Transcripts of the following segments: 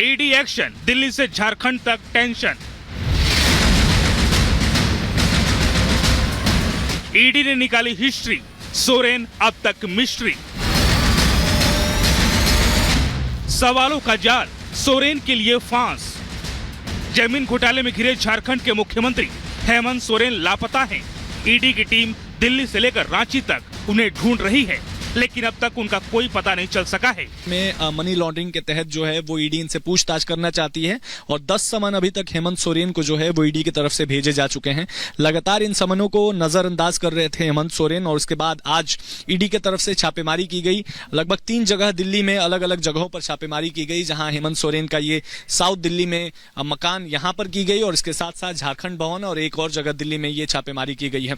ED action, Delhi से झारखंड तक tension. ED ने निकाली हिस्ट्री, सोरेन अब तक मिस्ट्री। सवालों का जाल, सोरेन के लिए फांस। जमीन घोटाले में घिरे झारखंड के मुख्यमंत्री हेमंत सोरेन लापता हैं। ईडी की टीम दिल्ली से लेकर रांची तक उन्हें ढूंढ रही है, लेकिन अब तक उनका कोई पता नहीं चल सका है। मनी लॉन्ड्रिंग के तहत जो है वो ईडी इनसे पूछताछ करना चाहती है और 10 समन अभी तक हेमंत सोरेन को जो है वो ईडी की तरफ से भेजे जा चुके हैं। लगातार इन समनों को नजरअंदाज कर रहे थे हेमंत सोरेन और उसके बाद आज ईडी की तरफ से छापेमारी की गई। लगभग 3 जगह दिल्ली में अलग अलग जगहों पर छापेमारी की गई, जहां हेमंत सोरेन का ये साउथ दिल्ली में मकान यहां पर की गई और इसके साथ साथ झारखंड भवन और एक और जगह दिल्ली में ये छापेमारी की गई है।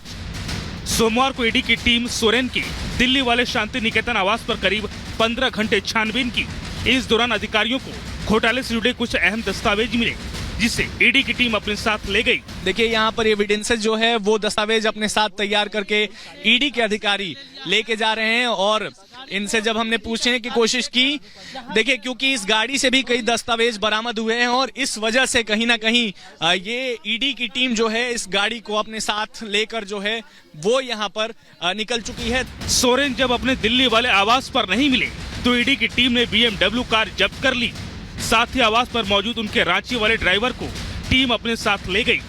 सोमवार को ईडी की टीम सोरेन के दिल्ली वाले शांति निकेतन आवास पर करीब 15 घंटे छानबीन की। इस दौरान अधिकारियों को घोटाले से जुड़े कुछ अहम दस्तावेज मिले, जिसे ईडी की टीम अपने साथ ले गई। देखिए यहाँ पर एविडेंसेस जो है वो दस्तावेज अपने साथ तैयार करके ईडी के अधिकारी लेके जा रहे हैं और इनसे जब हमने पूछने की कोशिश की, देखिए क्योंकि इस गाड़ी से भी कई दस्तावेज बरामद हुए हैं और इस वजह से कहीं ना कहीं ये ईडी की टीम जो है इस गाड़ी को अपने साथ लेकर जो है वो यहाँ पर निकल चुकी है। सोरेन जब अपने दिल्ली वाले आवास पर नहीं मिले तो ईडी की टीम ने BMW कार जब्त कर ली। साथ ही आवास पर मौजूद उनके रांची वाले ड्राइवर को टीम अपने साथ ले गई।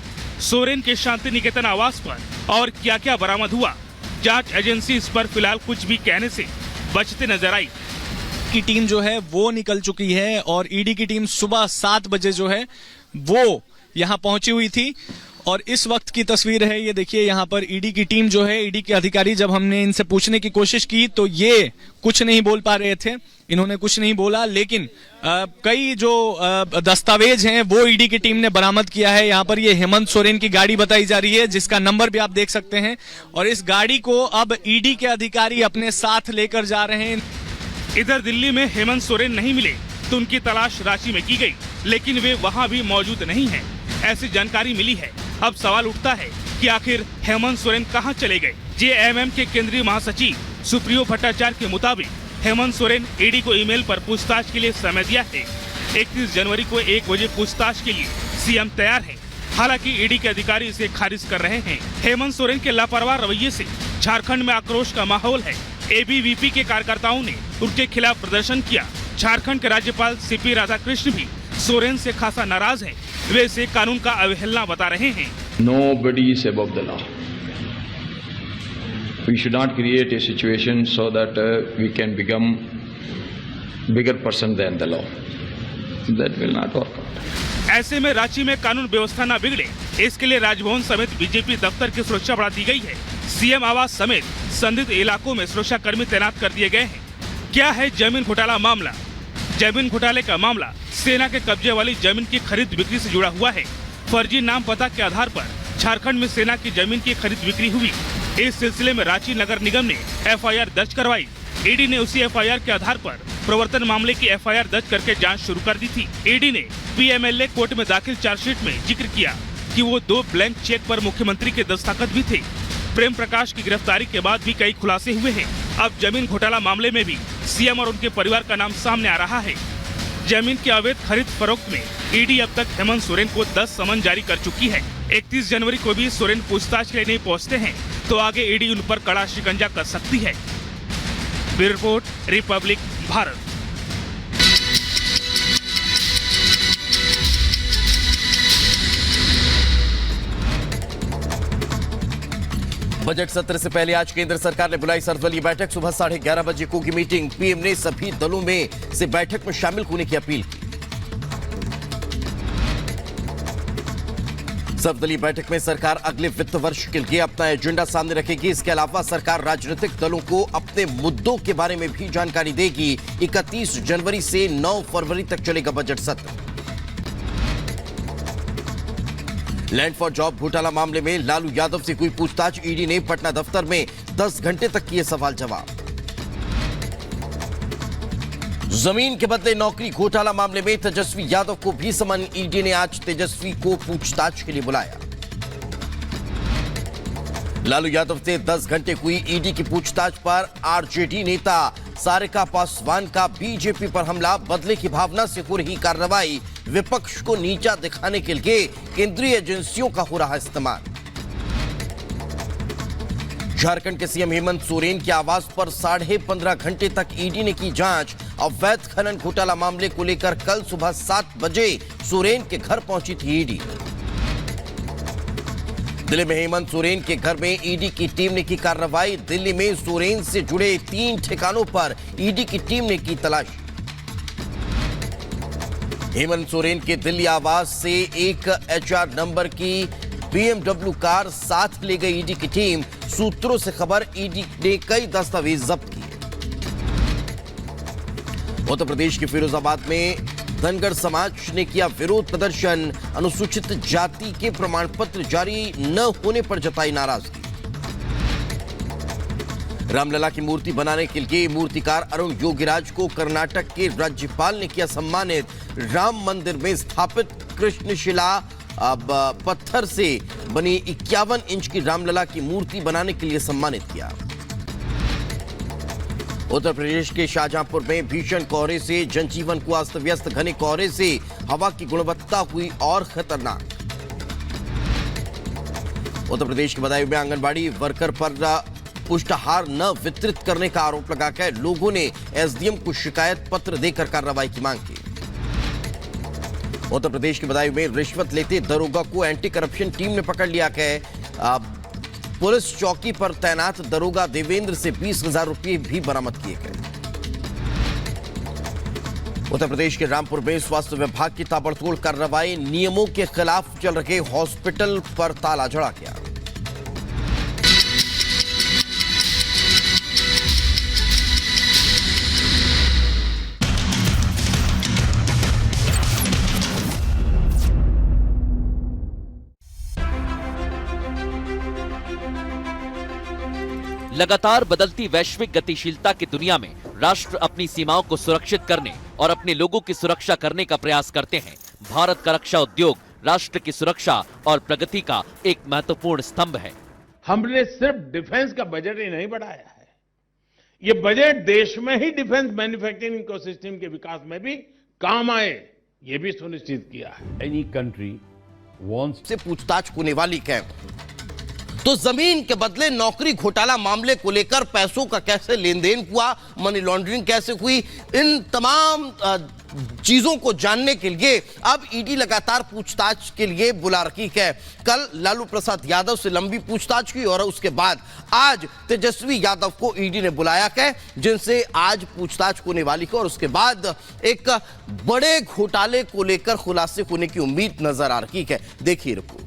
सोरेन के शांति निकेतन आवास पर और क्या क्या बरामद हुआ, जांच एजेंसी इस पर फिलहाल कुछ भी कहने से बचते नजर आई। की टीम जो है वो निकल चुकी है और ईडी की टीम सुबह 7 बजे जो है वो यहाँ पहुंची हुई थी और इस वक्त की तस्वीर है ये। देखिए यहाँ पर ईडी की टीम जो है, ईडी के अधिकारी, जब हमने इनसे पूछने की कोशिश की तो ये कुछ नहीं बोल पा रहे थे, इन्होंने कुछ नहीं बोला, लेकिन कई जो दस्तावेज हैं वो ईडी की टीम ने बरामद किया है। यहाँ पर ये हेमंत सोरेन की गाड़ी बताई जा रही है, जिसका नंबर भी आप देख सकते हैं और इस गाड़ी को अब ईडी के अधिकारी अपने साथ लेकर जा रहे हैं। इधर दिल्ली में हेमंत सोरेन नहीं मिले तो उनकी तलाश रांची में की गई, लेकिन वे वहां भी मौजूद नहीं हैं, ऐसी जानकारी मिली है। अब सवाल उठता है कि आखिर हेमंत सोरेन कहां चले गए। जेएमएम के केंद्रीय महासचिव सुप्रियो भट्टाचार्य के मुताबिक हेमंत सोरेन ईडी को ईमेल पर पूछताछ के लिए समय दिया है। 31 जनवरी को 1 बजे पूछताछ के लिए सीएम तैयार है। हालांकि ईडी के अधिकारी इसे खारिज कर रहे हैं। हेमंत सोरेन के लापरवाह रवैये से झारखंड में आक्रोश का माहौल है। एबीवीपी के कार्यकर्ताओं ने उनके खिलाफ प्रदर्शन किया। झारखंड के राज्यपाल सीपी राधाकृष्ण भी सोरेन से खासा नाराज है। वे इसे कानून का अवहेलना बता रहे हैं। Nobody is above the law. We should not create a situation so that we can become bigger person than the law. That will not work out. ऐसे में रांची में कानून व्यवस्था न बिगड़े, इसके लिए राजभवन समेत बीजेपी दफ्तर की सुरक्षा बढ़ा दी गई है। सीएम आवास समेत संदिग्ध इलाकों में सुरक्षा कर्मी तैनात कर दिए गए हैं। क्या है जमीन घोटाला मामला? जमीन घोटाले का मामला सेना के कब्जे वाली जमीन की खरीद बिक्री से जुड़ा हुआ है। फर्जी नाम पता के आधार पर झारखंड में सेना की जमीन की खरीद बिक्री हुई। इस सिलसिले में रांची नगर निगम ने एफआईआर दर्ज करवाई। ईडी ने उसी एफआईआर के आधार पर प्रवर्तन मामले की एफआईआर दर्ज करके जांच शुरू कर दी थी। ईडी ने पीएमएलए कोर्ट में दाखिल चार्जशीट में जिक्र किया कि वो 2 ब्लैंक चेक पर मुख्यमंत्री के दस्तखत भी थे। प्रेम प्रकाश की गिरफ्तारी के बाद भी कई खुलासे हुए हैं। अब जमीन घोटाला मामले में भी सीएम और उनके परिवार का नाम सामने आ रहा है। जमीन की अवैध खरीद फरोख्त में ईडी अब तक हेमंत सोरेन को 10 समन जारी कर चुकी है। 31 जनवरी को भी सोरेन पूछताछ के लिए नहीं पहुंचते हैं तो आगे ईडी उन पर कड़ा शिकंजा कर सकती है। Bureau report, Republic Bharat. Budget सत्र से पहले आज केंद्र सरकार ने बुलाई सर्वदलीय बैठक। सुबह 11:30 बजे होगी मीटिंग। पीएम ने सभी दलों में से बैठक में शामिल होने की अपील की। सर्वदलीय बैठक में सरकार अगले वित्त वर्ष के लिए अपना एजेंडा सामने रखेगी। इसके अलावा सरकार राजनीतिक दलों को अपने मुद्दों के बारे में भी जानकारी देगी। 31 जनवरी से 9 फरवरी तक चलेगा बजट सत्र। लैंड फॉर जॉब घोटाला मामले में लालू यादव से हुई पूछताछ। ईडी ने पटना दफ्तर में 10 घंटे तक किए सवाल जवाब। जमीन के बदले नौकरी घोटाला मामले में तेजस्वी यादव को भी समन। ईडी ने आज तेजस्वी को पूछताछ के लिए बुलाया। लालू यादव से 10 घंटे हुई ईडी की पूछताछ पर आरजेडी नेता सारिका पासवान का बीजेपी पर हमला, बदले की भावना से हो रही कार्रवाई, विपक्ष को नीचा दिखाने के लिए केंद्रीय एजेंसियों का हो रहा इस्तेमाल। झारखंड के सीएम हेमंत सोरेन के आवास पर 15.5 घंटे तक ईडी ने की जांच। अवैध खनन घोटाला मामले को लेकर कल सुबह 7 बजे सोरेन के घर पहुंची थी ईडी। दिल्ली में हेमंत सोरेन के घर में ईडी की टीम ने की कार्रवाई। दिल्ली में सोरेन से जुड़े 3 ठिकानों पर ईडी की टीम ने की तलाशी। हेमंत सोरेन के दिल्ली आवास से एक HR नंबर की BMW कार साथ ले गई ईडी की टीम। सूत्रों से खबर, ईडी ने कई दस्तावेज जब्त किए। उत्तर प्रदेश के फिरोजाबाद में धनगर समाज ने किया विरोध प्रदर्शन। अनुसूचित जाति के प्रमाण पत्र जारी न होने पर जताई नाराजगी। रामलला की मूर्ति बनाने के लिए मूर्तिकार अरुण योगीराज को कर्नाटक के राज्यपाल ने किया सम्मानित। राम मंदिर में स्थापित कृष्णशिला पत्थर से बनी 51 इंच की रामलला की मूर्ति बनाने के लिए सम्मानित किया। उत्तर प्रदेश के शाहजहांपुर में भीषण कोहरे से जनजीवन को अस्त व्यस्त। घने कोहरे से हवा की गुणवत्ता हुई और खतरनाक। उत्तर प्रदेश के बदायूं में आंगनबाड़ी वर्कर पर पुष्टाहार न वितरित करने का आरोप लगाकर लोगों ने एसडीएम को शिकायत पत्र देकर कार्रवाई की मांग की। उत्तर प्रदेश के बदायूं में रिश्वत लेते दरोगा को एंटी करप्शन टीम ने पकड़ लिया है। पुलिस चौकी पर तैनात दरोगा देवेंद्र से 20,000 रुपये भी बरामद किए गए। उत्तर प्रदेश के रामपुर में स्वास्थ्य विभाग की ताबड़तोड़ कार्रवाई। नियमों के खिलाफ चल रहे हॉस्पिटल पर ताला जड़ा गया। लगातार बदलती वैश्विक गतिशीलता की दुनिया में राष्ट्र अपनी सीमाओं को सुरक्षित करने और अपने लोगों की सुरक्षा करने का प्रयास करते हैं। भारत का रक्षा उद्योग राष्ट्र की सुरक्षा और प्रगति का एक महत्वपूर्ण स्तंभ है। हमने सिर्फ डिफेंस का बजट ही नहीं बढ़ाया है, ये बजट देश में ही डिफेंस मैन्युफैक्चरिंग इकोसिस्टम के विकास में भी काम आए, ये भी सुनिश्चित किया है। Any country wants से पूछताछ होने वाली है। तो जमीन के बदले नौकरी घोटाला मामले को लेकर पैसों का कैसे लेन देन हुआ, मनी लॉन्ड्रिंग कैसे हुई, इन तमाम चीजों को जानने के लिए अब ईडी लगातार पूछताछ के लिए बुला रखी है। कल लालू प्रसाद यादव से लंबी पूछताछ की और उसके बाद आज तेजस्वी यादव को ईडी ने बुलाया है, जिनसे आज पूछताछ होने वाली है और उसके बाद एक बड़े घोटाले को लेकर खुलासे होने की उम्मीद नजर आ रही है। देखिए रिपोर्ट।